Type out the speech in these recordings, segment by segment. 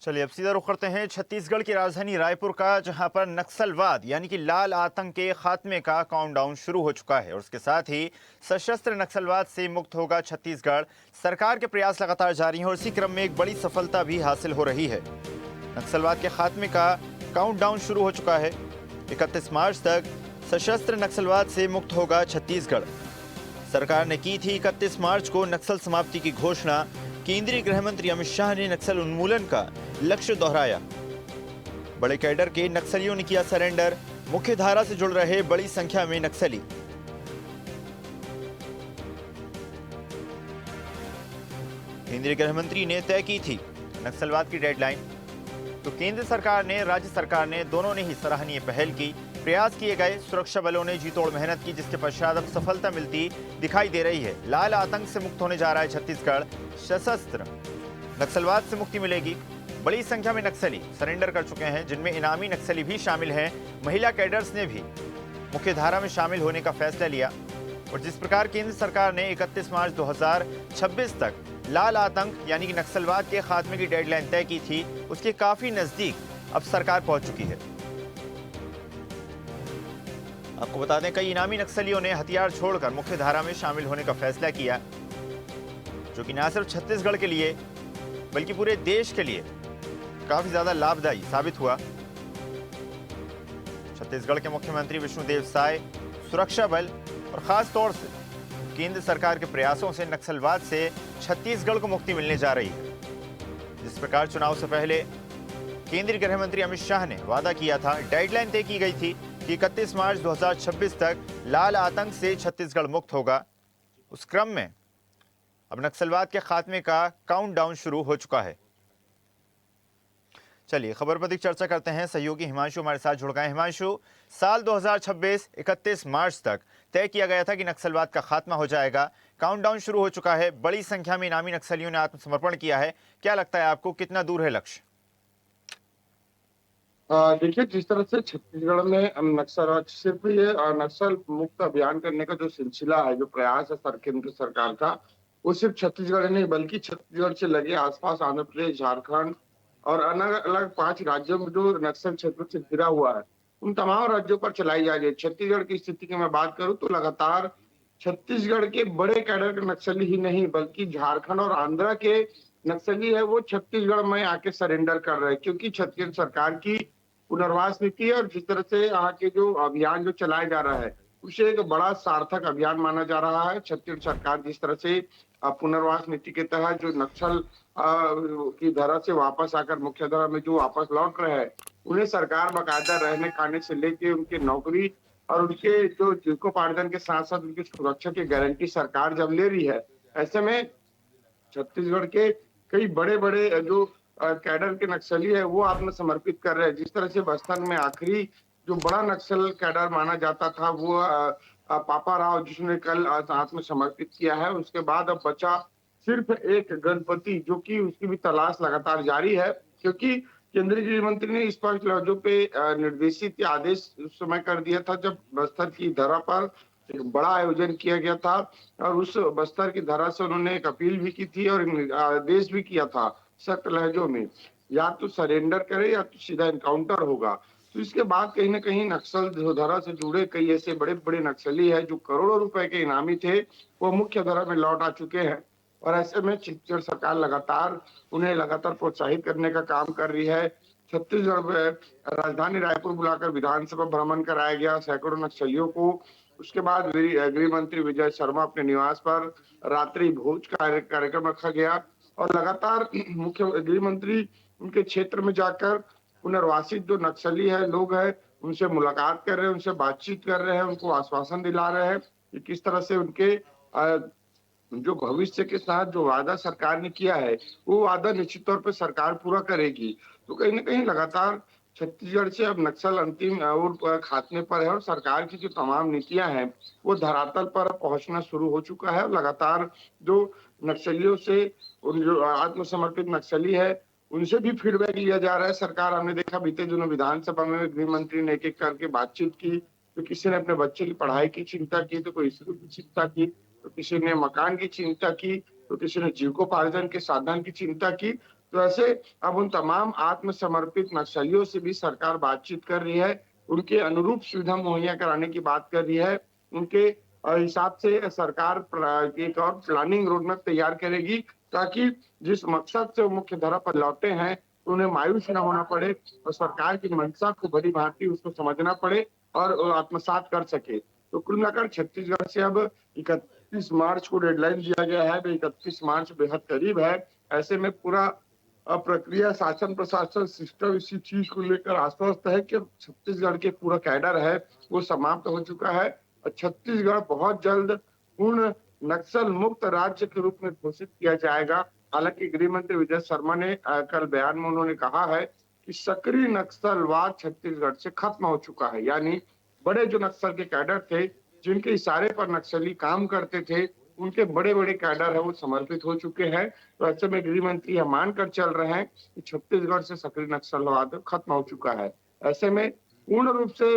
चलिए अब सीधा रुख करते हैं छत्तीसगढ़ की राजधानी रायपुर का, जहां पर नक्सलवाद यानी कि लाल आतंक के खात्मे का काउंटडाउन शुरू हो चुका है और उसके साथ ही सशस्त्र नक्सलवाद से मुक्त होगा छत्तीसगढ़। सरकार के प्रयास लगातार जारी हैं और इसी क्रम में एक बड़ी सफलता भी हासिल हो रही है। नक्सलवाद के खात्मे का काउंटडाउन शुरू हो चुका है। 31 मार्च तक सशस्त्र नक्सलवाद से मुक्त होगा छत्तीसगढ़। सरकार ने की थी 31 मार्च को नक्सल समाप्ति की घोषणा। केंद्रीय गृह मंत्री अमित शाह ने नक्सल उन्मूलन का लक्ष्य दोहराया। बड़े कैडर के नक्सलियों ने किया सरेंडर। मुख्य धारा से जुड़ रहे बड़ी संख्या में नक्सली। केंद्रीय गृह मंत्री ने तय की थी नक्सलवाद की डेडलाइन, तो केंद्र सरकार ने राज्य सरकार ने दोनों ने ही सराहनीय पहल की। प्रयास किए गए, सुरक्षा बलों ने जी तोड़ मेहनत की, जिसके पश्चात अब सफलता मिलती दिखाई दे रही है। लाल आतंक से मुक्त होने जा रहा है छत्तीसगढ़। सशस्त्र नक्सलवाद से मुक्ति मिलेगी। बड़ी संख्या में नक्सली सरेंडर कर चुके हैं, जिनमें इनामी नक्सली भी शामिल हैं। महिला कैडर्स ने भी मुख्य धारा में शामिल होने का फैसला लिया। और जिस प्रकार केंद्र सरकार ने 31 मार्च 2026 तक लाल आतंक यानी कि नक्सलवाद के खात्मे की डेडलाइन तय की थी, उसके काफी नजदीक अब सरकार पहुंच चुकी है। आपको बता दें, कई इनामी नक्सलियों ने हथियार छोड़कर मुख्य धारा में शामिल होने का फैसला किया, जो कि न सिर्फ छत्तीसगढ़ के लिए बल्कि पूरे देश के लिए काफी ज्यादा लाभदायी साबित हुआ। छत्तीसगढ़ के मुख्यमंत्री विष्णुदेव साय, सुरक्षा बल और खास तौर से केंद्र सरकार के प्रयासों से नक्सलवाद से छत्तीसगढ़ को मुक्ति मिलने जा रही है। जिस प्रकार चुनाव से पहले केंद्रीय गृह मंत्री अमित शाह ने वादा किया था, डेडलाइन तय की गई थी कि 31 मार्च 2026 तक लाल आतंक से छत्तीसगढ़ मुक्त होगा। उस क्रम में अब नक्सलवाद के खात्मे का काउंटडाउन शुरू हो चुका है। चलिए खबर पर अधिक चर्चा करते हैं। सहयोगी हिमांशु हमारे साथ जुड़ गए। हिमांशु, साल 2026 31 मार्च तक तय किया गया था कि नक्सलवाद का खात्मा हो जाएगा। काउंटडाउन शुरू हो चुका है। बड़ी संख्या में इनामी नक्सलियों ने आत्मसमर्पण किया है। क्या लगता है आपको, कितना दूर है लक्ष्य? देखिए, जिस तरह से छत्तीसगढ़ में नक्सल सिर्फ ये नक्सल मुक्त अभियान करने का जो सिलसिला है, जो प्रयास है केंद्र सरकार का, वो सिर्फ छत्तीसगढ़ नहीं बल्कि छत्तीसगढ़ से लगे आसपास आंध्र प्रदेश, झारखंड और अलग अलग 5 राज्यों में जो नक्सल क्षेत्र से घिरा हुआ है, उन तमाम राज्यों पर चलाई जा रही है। छत्तीसगढ़ की स्थिति की मैं बात करूं तो लगातार छत्तीसगढ़ के बड़े कैडर के नक्सली ही नहीं बल्कि झारखंड और आंध्र के नक्सली है वो छत्तीसगढ़ में आके सरेंडर कर रहे हैं, क्योंकि छत्तीसगढ़ सरकार की पुनर्वास नीति है और जिस तरह से यहाँ के जो अभियान जो चलाया जा रहा है उसे एक बड़ा सार्थक अभियान माना जा रहा है। छत्तीसगढ़ सरकार जिस तरह से पुनर्वास नीति के तहत जो नक्सल की धरा से वापस आकर मुख्य धारा में जो वापस लौट रहे हैं, उन्हें सरकार बाकायदा रहने खाने से लेके उनकी नौकरी और उनके जो जीविकोपार्जन के साथ साथ उनकी सुरक्षा की गारंटी सरकार जब ले रही है, ऐसे में छत्तीसगढ़ के कई बड़े बड़े जो कैडर के नक्सली है वो आत्मसमर्पित कर रहे हैं। जिस तरह से बस्तर में आखिरी जो बड़ा नक्सल कैडर माना जाता था वो पापा राव, जिसने कल आत्मसमर्पित किया है। उसके बाद अब बचा सिर्फ एक गणपति, जो कि उसकी भी तलाश लगातार जारी है, क्योंकि केंद्रीय गृह मंत्री ने स्पष्ट लफ्जों पे निर्देशित आदेश उस समय कर दिया था जब बस्तर की धरा पर एक बड़ा आयोजन किया गया था और उस बस्तर की धरा से उन्होंने एक अपील भी की थी और आदेश भी किया था सख्त लहजों में, या तो सरेंडर करे या तो सीधा एनकाउंटर होगा। तो इसके बाद कहीं ना कहीं नक्सल धारा से जुड़े कई ऐसे बड़े बड़े नक्सली है जो करोड़ों रुपए के इनामी थे, वो मुख्य धारा में लौट आ चुके हैं। और ऐसे में छत्तीसगढ़ सरकार लगातार उन्हें लगातार प्रोत्साहित करने का काम कर रही है। छत्तीसगढ़ में राजधानी रायपुर बुलाकर विधानसभा भ्रमण कराया गया सैकड़ों नक्सलियों को। उसके बाद गृह मंत्री विजय शर्मा अपने निवास पर रात्रि भोज कार्यक्रम रखा गया और लगातार मुख्य गृह मंत्री उनके क्षेत्र में जाकर पुनर्वासित जो नक्सली है लोग हैं उनसे मुलाकात कर रहे हैं, उनसे बातचीत कर रहे हैं, उनको आश्वासन दिला रहे हैं कि किस तरह से उनके जो भविष्य के साथ जो वादा सरकार ने किया है वो वादा निश्चित तौर पर सरकार पूरा करेगी। तो कहीं ना कहीं लगातार छत्तीसगढ़ से अब नक्सल अंतिम और खात्मे पर है और सरकार की जो तमाम नीतियां हैं वो धरातल पर पहुंचना शुरू हो चुका है। लगातार जो नक्सलियों से उन जो आत्मसमर्पित नक्सली है उनसे भी फीडबैक लिया जा रहा है। सरकार, हमने देखा बीते दिनों विधानसभा में गृह मंत्री ने एक एक करके बातचीत की, तो किसी ने अपने बच्चे की पढ़ाई की चिंता की, तो कोई स्कूल की चिंता की, तो किसी ने मकान की चिंता की, तो किसी ने जीविकोपार्जन के साधन की चिंता की। तो ऐसे अब उन तमाम आत्मसमर्पित नक्सलियों से भी सरकार बातचीत कर रही है, उनके अनुरूप सुविधा मुहैया कराने की बात कर रही है, उनके हिसाब से सरकार एक और प्लानिंग रोडमैप तैयार करेगी ताकि जिस मकसद से वो मुख्य धारा पर लौटे हैं उन्हें मायूस न होना पड़े और सरकार की मंशा को भली भांति उसको समझना पड़े और आत्मसात कर सके। तो कुल मिलाकर छत्तीसगढ़ से अब 31 मार्च को डेडलाइन दिया गया है। 31 मार्च बेहद करीब है। ऐसे में पूरा प्रक्रिया शासन प्रशासन सिस्टम इसी चीज को लेकर आश्वस्त है कि छत्तीसगढ़ के पूरा कैडर है वो समाप्त हो चुका है और छत्तीसगढ़ बहुत जल्द पूर्ण नक्सल मुक्त राज्य के रूप में घोषित किया जाएगा। हालांकि गृह मंत्री विजय शर्मा ने कल बयान में उन्होंने कहा है कि सक्रिय नक्सलवाद छत्तीसगढ़ से खत्म हो चुका है, यानी बड़े जो नक्सल के कैडर थे जिनके इशारे पर नक्सली काम करते थे उनके बड़े बड़े कैडर है वो समर्पित हो चुके हैं। तो ऐसे में गृह मंत्री यह मानकर चल रहे हैं कि छत्तीसगढ़ से सक्रिय नक्सलवाद खत्म हो चुका है। ऐसे में पूर्ण रूप से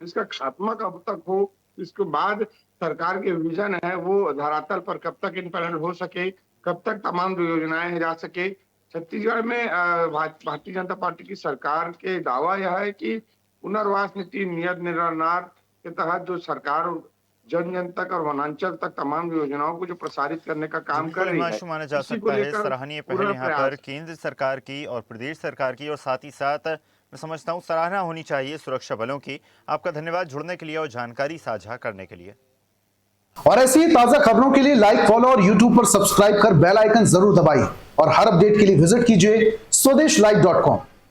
इसका खात्मा कब तक हो, इसके बाद सरकार के विजन है वो धरातल पर कब तक इम्प्लीमेंट हो सके, कब तक तमाम जो योजनाएं जा सके। छत्तीसगढ़ में भारतीय जनता पार्टी की सरकार के दावा यह है कि पुनर्वास नीति नियत निर्णय के तहत जो सरकार जन जन तक और वनांचल तक तमाम योजनाओं को जो प्रसारित करने का काम कर रही है, माना जा इसी को सकता है लेकर सराहनीय पूरा पहल यहाँ पर प्रयास केंद्र सरकार की और प्रदेश सरकार की, और साथ ही साथ मैं समझता हूँ सराहना होनी चाहिए सुरक्षा बलों की। आपका धन्यवाद जुड़ने के लिए और जानकारी साझा करने के लिए। और ऐसी ही ताजा खबरों के लिए लाइक, फॉलो और यूट्यूब पर सब्सक्राइब कर बेल आइकन जरूर दबाइए और हर अपडेट के लिए विजिट कीजिए स्वदेशलाइव.com।